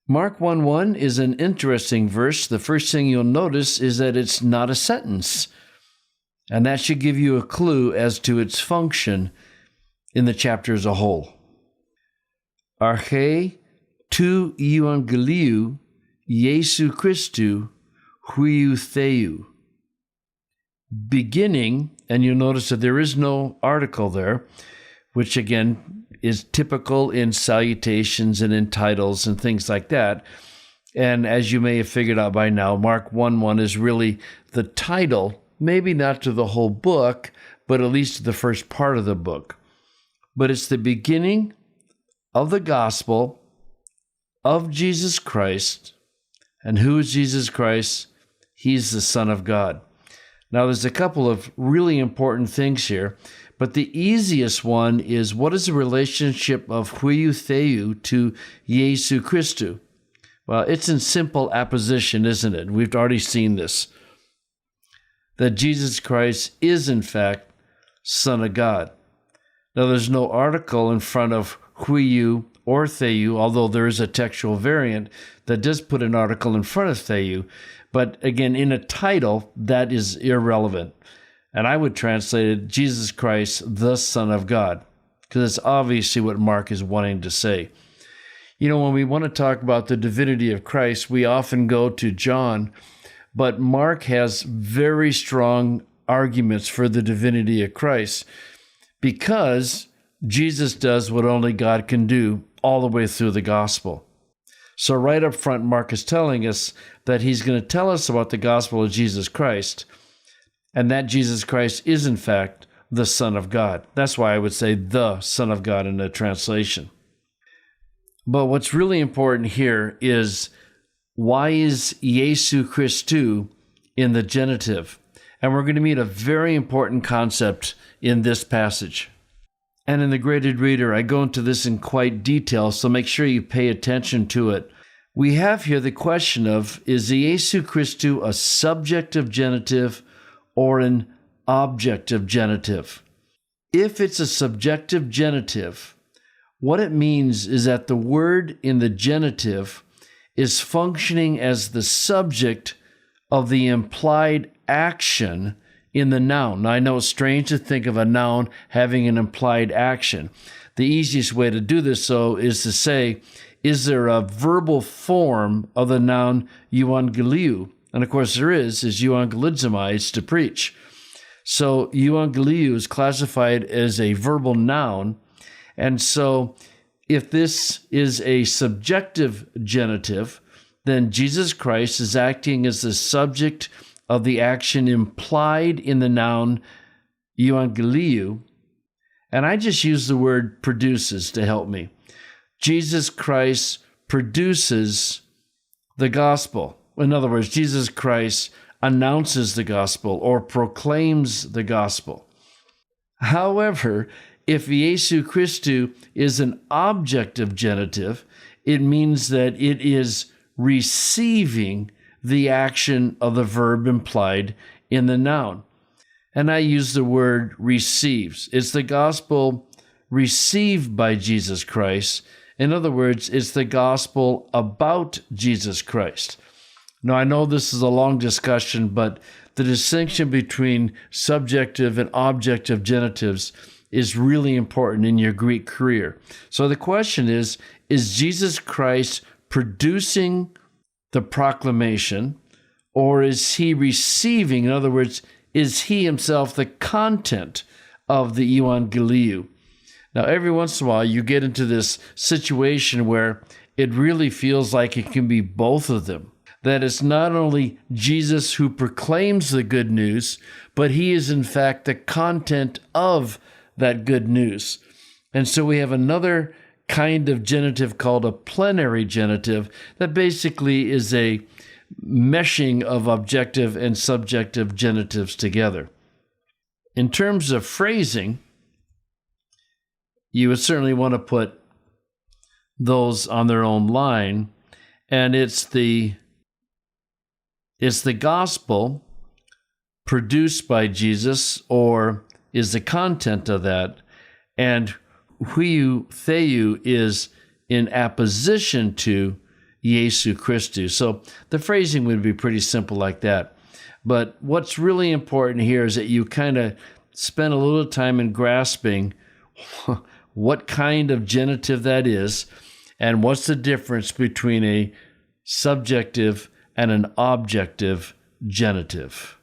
Mark 1:1 is an interesting verse. The first thing you'll notice is that it's not a sentence. And that should give you a clue as to its function in the chapter as a whole. Arche tu euangeliou Iesu Christou huiou theou. Beginning, and you'll notice that there is no article there, which again is typical in salutations and in titles and things like that. And as you may have figured out by now, Mark 1:1 is really the title, maybe not to the whole book, but at least to the first part of the book. But it's the beginning of the gospel of Jesus Christ. And who is Jesus Christ? He's the Son of God. Now, there's a couple of really important things here, but the easiest one is, what is the relationship of huiou theou to Iesu Christou? Well, it's in simple apposition, isn't it? We've already seen this. That Jesus Christ is, in fact, Son of God. Now, there's no article in front of huiou or theou, although there is a textual variant that does put an article in front of theou. But again, in a title, that is irrelevant. And I would translate it, Jesus Christ, the Son of God, because it's obviously what Mark is wanting to say. You know, when we want to talk about the divinity of Christ, we often go to John, but Mark has very strong arguments for the divinity of Christ because Jesus does what only God can do all the way through the gospel. So right up front, Mark is telling us that he's going to tell us about the gospel of Jesus Christ, and that Jesus Christ is, in fact, the Son of God. That's why I would say the Son of God in the translation. But what's really important here is, why is Iesu Christou in the genitive? And we're going to meet a very important concept in this passage. And in the graded reader, I go into this in quite detail, so make sure you pay attention to it. We have here the question of, is Iesu Christou a subjective genitive or an objective genitive? If it's a subjective genitive, what it means is that the word in the genitive is functioning as the subject of the implied action in the noun. Now, I know it's strange to think of a noun having an implied action. The easiest way to do this, though, is to say, is there a verbal form of the noun euangeliou? And of course there is euangelizomai, it's to preach. So euangeliou is classified as a verbal noun. And so if this is a subjective genitive, then Jesus Christ is acting as the subject of the action implied in the noun euangeliou. And I just use the word produces to help me. Jesus Christ produces the gospel. In other words, Jesus Christ announces the gospel or proclaims the gospel. However, if Iesu Christou is an objective genitive, it means that it is receiving the action of the verb implied in the noun. And I use the word receives. It's the gospel received by Jesus Christ. In other words, it's the gospel about Jesus Christ. Now, I know this is a long discussion, but the distinction between subjective and objective genitives is really important in your Greek career. So the question is Jesus Christ producing the proclamation, or is he receiving? In other words, is he himself the content of the euangeliou? Now, every once in a while, you get into this situation where it really feels like it can be both of them. That it's not only Jesus who proclaims the good news, but he is in fact the content of that good news. And so we have another kind of genitive called a plenary genitive that basically is a meshing of objective and subjective genitives together. In terms of phrasing, you would certainly want to put those on their own line, and it's the gospel produced by Jesus, or is the content of that, and huiou theou is in apposition to Jesu Christus. So the phrasing would be pretty simple like that. But what's really important here is that you kind of spend a little time in grasping what kind of genitive that is, and what's the difference between a subjective and an objective genitive.